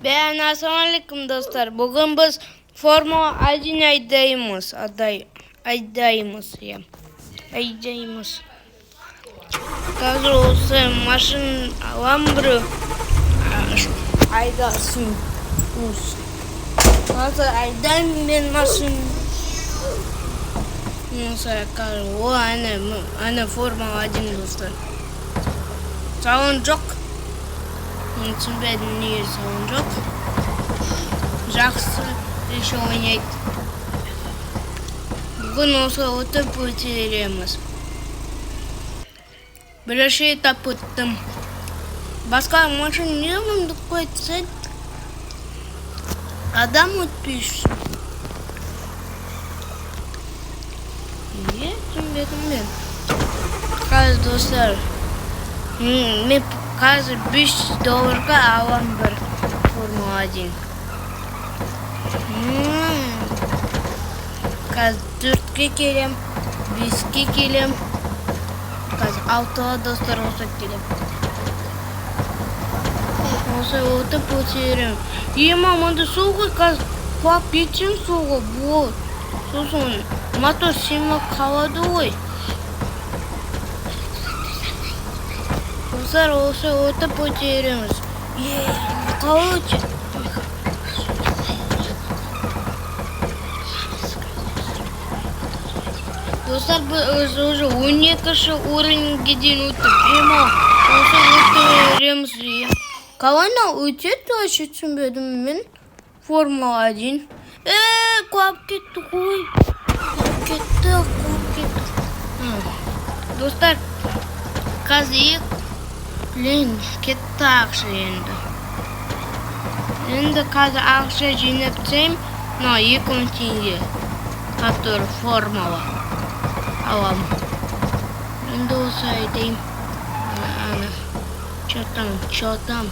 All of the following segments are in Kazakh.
Assalamualaikum dostlar. Bugün biz Formula 1 aydayımız. Aydayımız. Hazır olsa maşın alambrı aydasın. Hazır aydayım ben maşın. Mesela o anne Formula 1 dostlar. Salon çok. Түсінбедім неге салон жоқ. Жақсы еще ойнайды. Бүгін осы өтіп өтереміз. Бірінші этап өттім. Басқа машина не мұндық қойса адам өтпейші. Не түсінбедім мен. Қазір достар, мен қазір $5 алам бір Formula 1. Қазір 4-ке келем, 5-ке келем. Қазір 6-ға достар осы келем. Осы өтіп өтерем. Мұнда суға қазір құлап кетсем суға болады. Сосын мотор семіп қалады ғой. Dostlar olsa ötüp ötüyoruz. Kavuç. Dostlar biz уже 12 уровень gidin ötüp. Olsa ötüyoruz. Kalana ötüyor taşı düşünmedim ben. Formula 1. Kuap gitti koy. Kuap gitti. Dostlar kazıyık. Len ketті ақша енді. Енді қазір ақша жинапсам, 2000 теңге. Который формала алам. Енді осы айтайын. Что-там,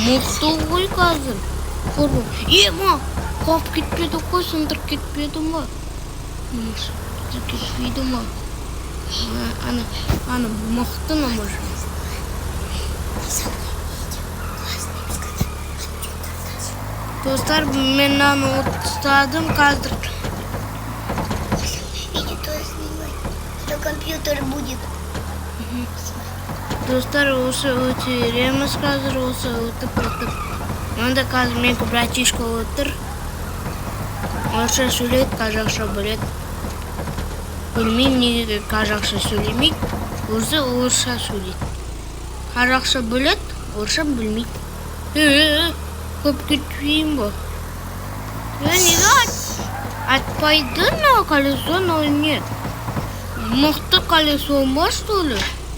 мықты ғой қазір. Қап кетпеді ғой, сындырып кетпеді ма? Кетпейді ма? Ана мықты машина. Dostlar ben onu ustadım қазір. Видео тоже снимай, что компьютер будет. Dostlar осы өтереміз қазір, осы өтіп. Онда қазір менің братишка отыр. Орысша сөйлейді, қазақша біледі. Білмеймін неге қазақша сөйлемейді, өзі орысша сөйлейді. Қазақша біледі, орысша білмейді. Көп кетпейін ба? Неге атпайды колесо, не? Мықты колесо ма, что ли?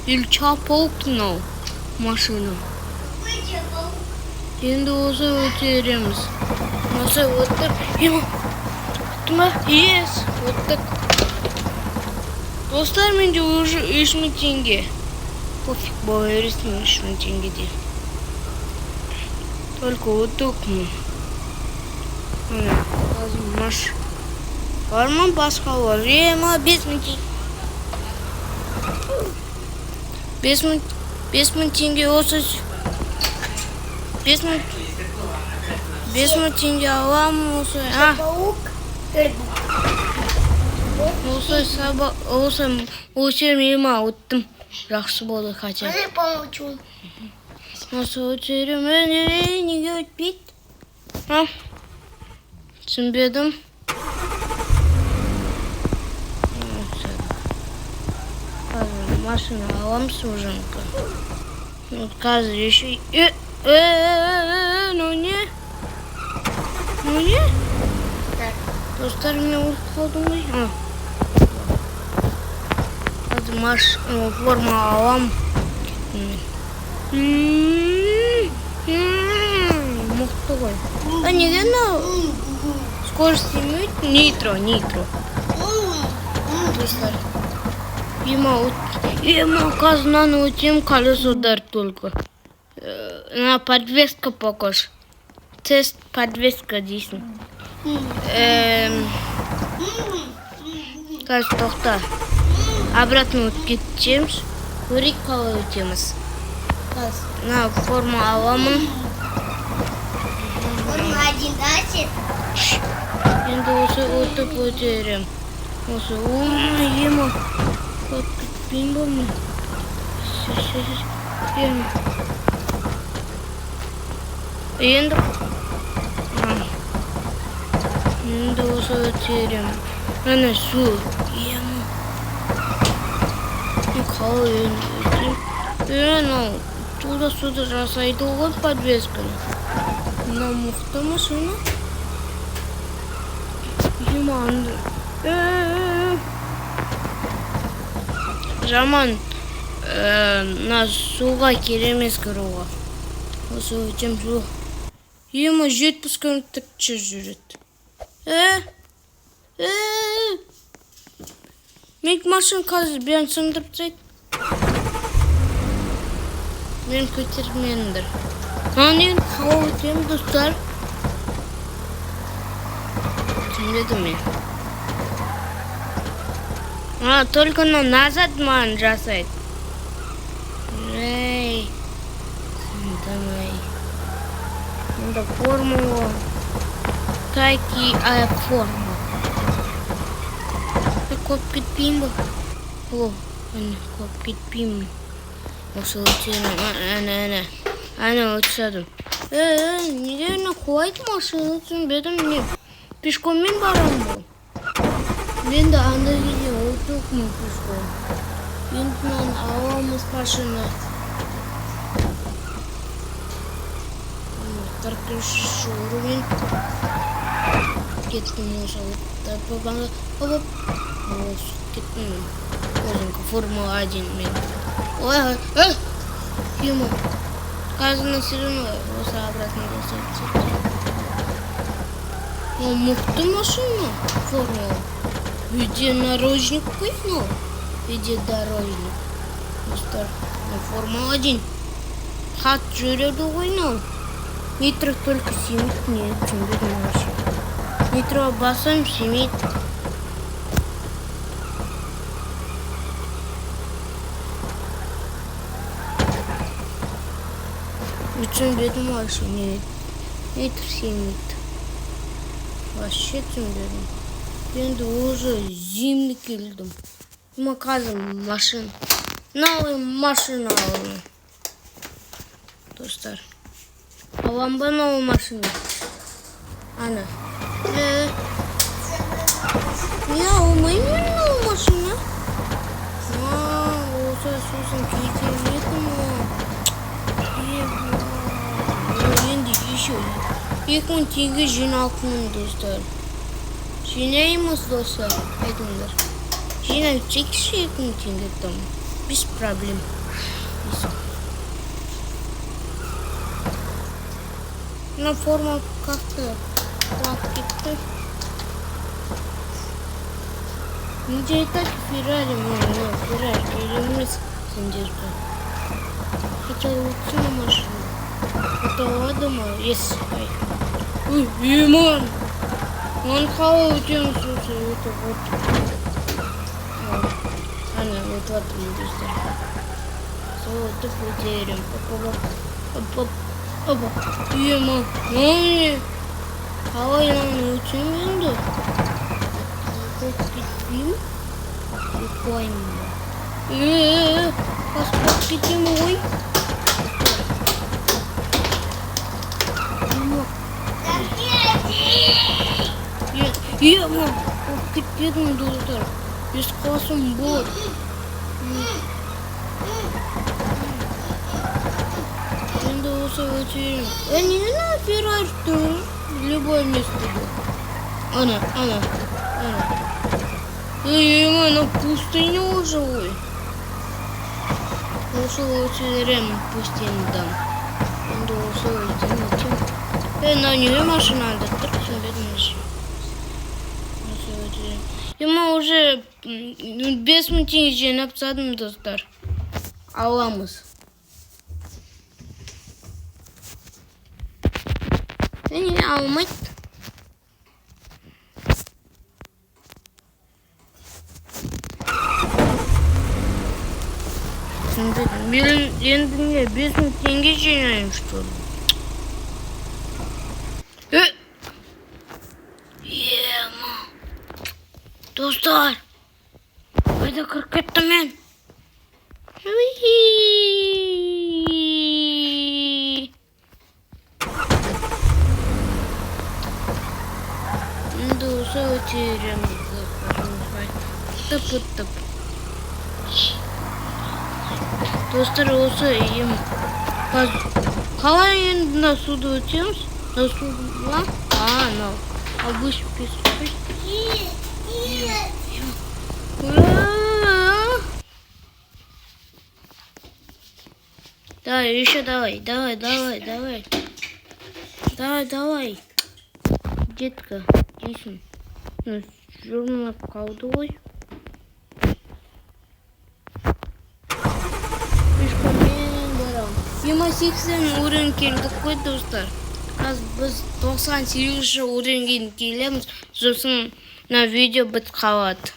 Или чапаук машина? Енді осы өтереміз. Осы өтіп. Өттік. Dostlar bence уже 3000 теңге. Пофиг, бауырысың 3000 теңгеде. Только өттік мы. Қазір маш. Бар ма басқа бар? 5000 теңге. 5000 теңге осы. 5000 теңге алам осы. Осы мен өттім. Жақсы болды хотя. Я помолчу. Осы өтерем. Неге өтпейді? Түсінбедім. Қазір машина алам суженка. Қазір еще... Ну не? Dostlar мен ұрып қалдым ғой. Қазір форма алам. Мықты ғой. Неге скорость демейді? Нитро. Достар. Қазынан өтем, колесо удар только. На подвеска покош. Тест подвеска дейсің. Қазір тоқта. Обратно өтіп кетеміз. Көрейік қалай өтеміз. Қазір форма аламын. один, да, Сет? Енді осы өтіп өтерем. Осы ема көп кетпейін ба мен? Енді осы өтерем. Ана су. Ема. Қалай енді өтем? Анау туда-сюда жасайды ғой подвесканы. Мына мықты машина. Ема анда. Жаман мына суға келемес кіруға. Осы өтем су. Ема 70 км/ч жүреді. Мен машина қазір бәрін сындырып тастайды. Мен көтермеңдер. Мен қалай өтем, достар? Түсінбедім мен. Только назад маған жасайды. Сындамай. Енді формула. Таки форма. Көп кетпейін ба? Көп кетпеймін. Осы өтсенім. Ана өтсадым. Неге қойды машина түсінбедім не? Пешкоммен барам бұл. Мен де анда келе отырмын пешком. Енді аламыз машина. Таркыш уровень. Кеттім осы. Кеттім. Өзіңкі Формула-1 мен. Ема. Қазына сирена осы обратно жасайды. Мықты машина Формула. Единорожник қойнау. Единорожник. Достар, Формула-1. Хат жүреді қойнау. Нитро только семейт, не түсінбедім вообще. Нитро басам семейт. Түсінбедім вообще, нитро семейт. Вообще түсінбедім. Енді уже зимный келдім. Ма қазір машина. Новый машина алды. Достар. Алам ба новый машина? Ана. Не алмаймын новый машина? Осы сосын кетемедім. Енді еще 2000 теңге жиналтын, достар. Жинаймыз, достар, айтыңдар. Жинайып чекші 2000 теңге там. Без проблем. На форма как-то кетті. Неде айтады Феррари, Феррари келемес сендерді. Хотя өтсі машина. Это ладно, yes. Еман! Он қалай өтеміз осы өтіп отыр. Ана, өтіп отырмын, достар. Сол өтіп өтерем. Еман! Қалай өтем енді? Көп кетпеймін? Өтпайым ба? Қасып кетем ғой? Ема, көп кетпедім, достар. Без қасым бол. Енді осы өтерем. Нені Феррари тұр? Любой место был. Ана. Ема, на пустыне уже, ой. Осы өтерем пустыньдан. Енді осы өтерем. На неге машинада тұр? Түсінбедім машина. Ема уже 5000 теңге жинап тастадым, достар. Аламыз. Неге алмайды? Енді не 5000 теңге жинайым, что ли? Dostlar. Hayda kırk ettim ben. Dosa uçuyorum. Tıp tıp. Dostlar olsa iyiyim. Kalay yanında suda uçuyoruz. Nasıl lan? No. Abış pis. Давай, еще давай. Давай. Детка, иди. Ну, журнал колдуй. Yema 80 o'rin keldik qo'y do'stlar. Hozir biz 98 o'ringa kelamiz. So'ng video bitib qoladi.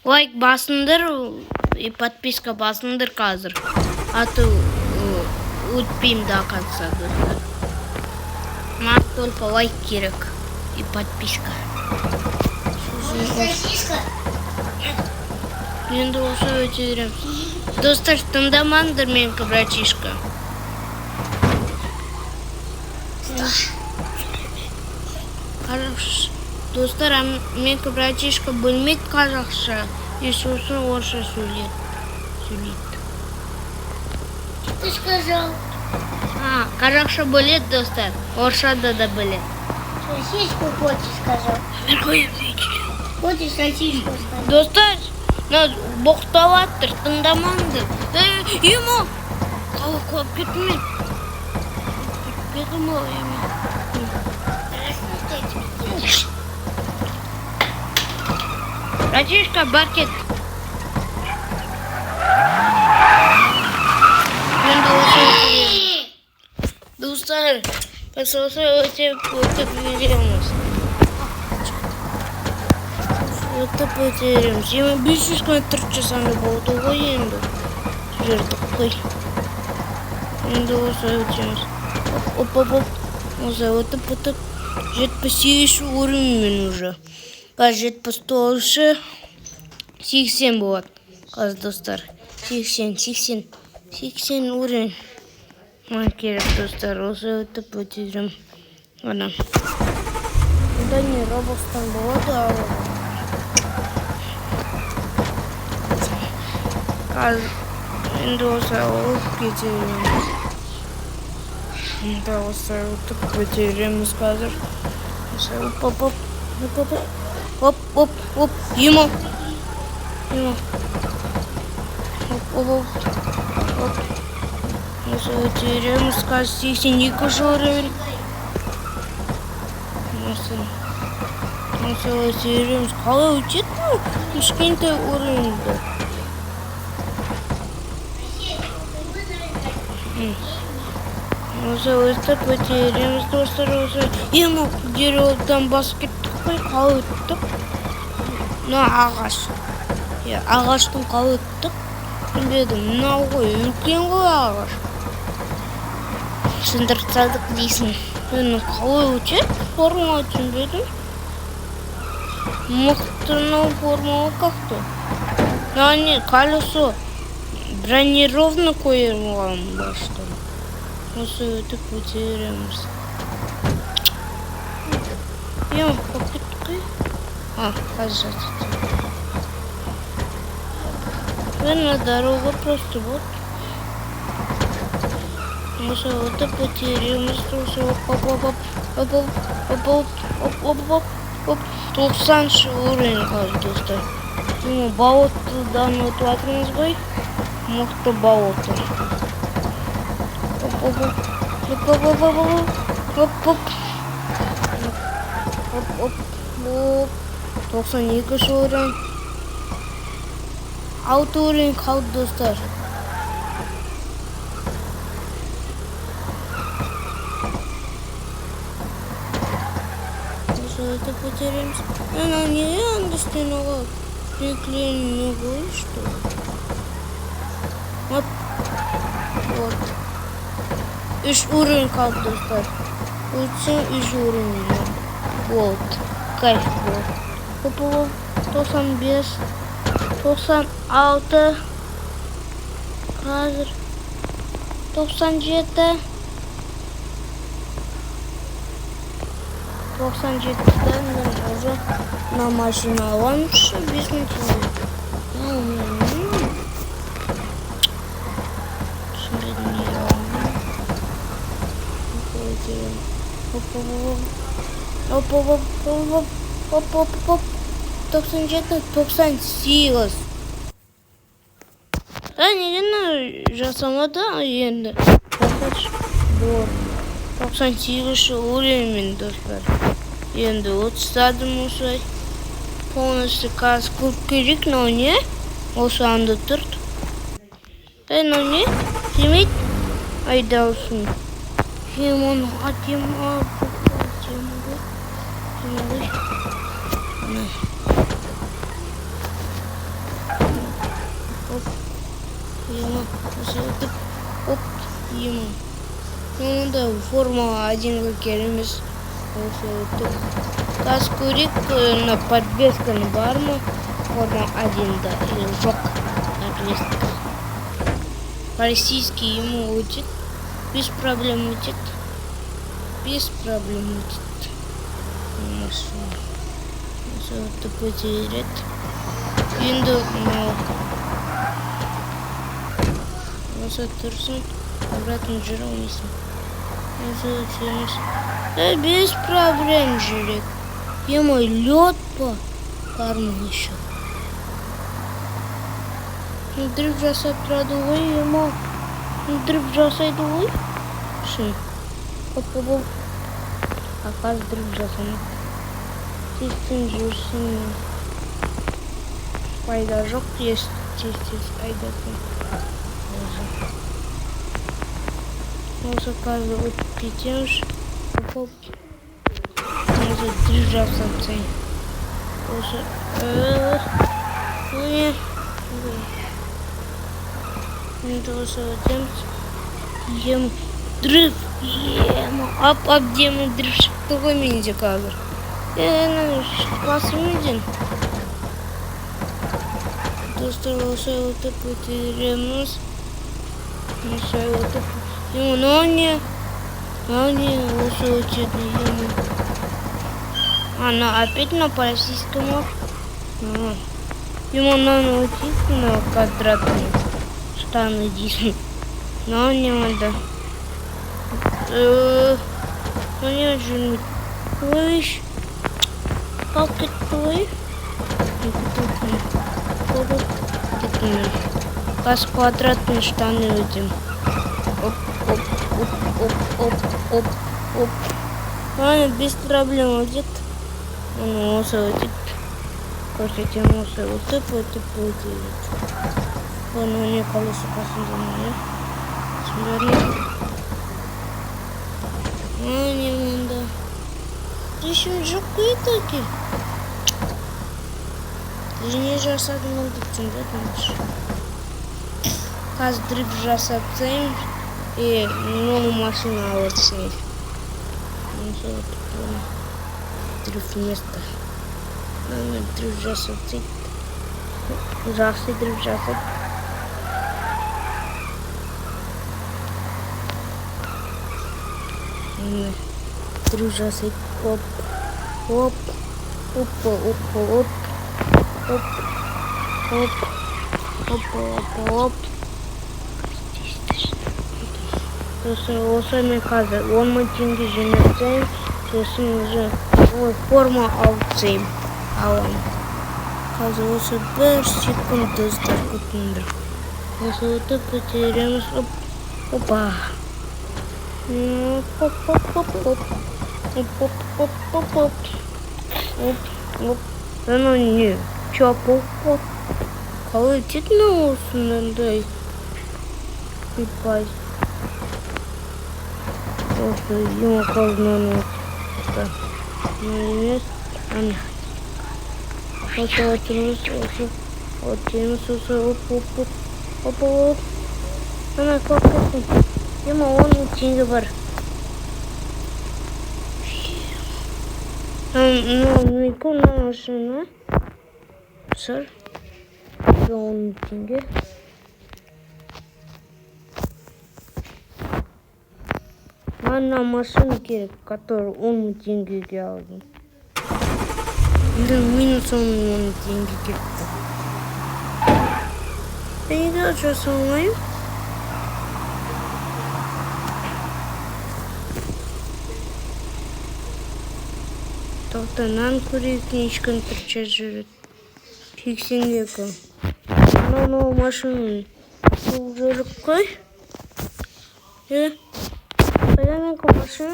Like bosinglar и подписка bosinglar hozir. А то o'tpim до конца, do'stlar. Нам только лайк kerak и подписка. Сосиска? Endi o'sha o'chiramiz. Do'stlar, tindamandir menga bratishka. Хорошо. Do'stlar, menga bratishka bilmaydi қазақша. И so'zini o'rsha сөйлейді. Ты сказал. Қазақша biladi do'stlar. O'rshada da biladi. Сосиску хочешь, сказал. Хочешь сосиску сказал. Do'stlar, bo'xtavattır, tindamandir. Yemo. Qo'yib ketmang. Ketma, yemo. Bratishka, barket. Do'stlar, biz o'tib yuramiz. O'tib o'tiramiz. 500 kilometr soni bo'ldi ғой endi. Yurdik qo'y. Endi o'tamiz. Hop. O'tib 78 o'rinmen уже. Hozir 79 80 bo'ladi. Hozir do'stlar, 80 o'rin. Mana kerak do'stlar, o'tib o'tiram. Mana. Bunda ne Robloxdan bo'ladi. Hozir endi o'tib ketamiz. Да, o'tib o'tiramiz hozir. Hop. Yemo. Hop. O'tiramiz hozir 82 o'rin. O'tiramiz. Qalay o'tadimi? Toshkentda o'rinda. O'tib o'tiramiz do'stlar. Yemo derovdan bosib ketdik qo'y, qolib. Ağaç. Ağaçtan qolib. Dedim, qo'y, ulkan qo'y ağaç. Sindirib saldik deysin. Buni qalay o'chib, forma uchun dedim. Махтанул форму как-то. Колесо бронированное коем что. O'tib o'tiramiz. Yo'q, qo'rqitdi. Hozir. Mana дорога просто вот. O'tib o'tiramiz. Hop. 90 o'rin qoldi do'stlar. Buni bolotdan o'tyapmiz qo'y. Mo'xta bolot. Hop. 92 o'rin. 6 o'rin qoldi do'stlar. O'tib o'tiramiz. Ana не understand. Приклеение что? Вот. 3 o'rin qoldi do'stlar. O'tsin 3 o'rin. Вот. Kayf bo'ldi. 95, 96, hazır 97, 97'den ben уже на машину alammışım. Biz mi Şimdi niye almıyorum? Hop. 97, 98. Ben yine жасамады енді. Doğru. 98 уровень, достар. Енді 30'ладым осылай. Полностью қазір көп керек, но не? Осы анда тұрды. Но не? Демейді? Айдалсын. Оны атема. Оп, ема. Onu da Формула 1 келеміз. Осы өтіп. Қазір көрейік, на подвесканы бар ма? Формула 1-да или жоқ подвеска. Российский ему өтеді. Без проблем өтеді. Без проблем өтеді. Машина. Осы өтіп өтеді. Енді мынау. Осы тұрсын. Обратно жүрмейсің. Осы өтеміз. Без проблем жүрек. Ема, лед па? Бар ма еще? Дрифт жасап тұрады ғой, ема. Дрифт жасайды ғой. Шын. Оп. А қазір дрифт жасамайды. Тестен жүрсін. Пайда жоқ, тез айдатын. Осы қазір өтіп кетеміз. Оп. Осы дрифт жасап тайын. Осы. Не. Енді осы өтеміз. Ем. Дрифт. Демі дрифт шықты ғой менде қазір. Шықпасы меден. Достар, осы өтіп өтереміз. Осы өтіп. Но не осы өтеді. Она опять на по-российскому. Ему надо уйти на квадратные штаны дейсің. Но не надо. Но не жүрмейді. Өйш. Қалып кетті ғой. Қазір квадратные штаны өтем. Оп. Ладно, без проблем будет. Он осы өтіп. Көрсетем осы өтіп. Оны не колеса қасында не? Смотри. Не мында. Решім жоқ қой таки. Және жасадым олды түсінді. Қазір дрифт жасап тайым. И новую машину алып снять. Дрифт место. Дрифт жасап тайым. Жақсы дрифт жасап. Дрифт жасап. Оп. Осы мен қазір 10 мың теңге жинақтайым. Сосын уже форма алып алам. Қазір осы 1 секунд достар күтіңдір. Осы өтіп өтереміз. Опа. Оп. Не. Чапу. Қалай өтетін осындай. Пипай. Осы ема қалынан өтті. Емес. Осы өтеміз. Оп. Ана қалқасын. Ема 10 мың теңге бар. Мына машина. Sir. 10 tenge. Ана машина керек, который 10 теңгеге алдым. Енді минус 10 теңге кетті. Ben неге açıyorsa olmayayım? Тоқтанан көретін ешкім түрче жүреді. 82. Мынау машина бұл жүріп қой. Қайдан мен машина?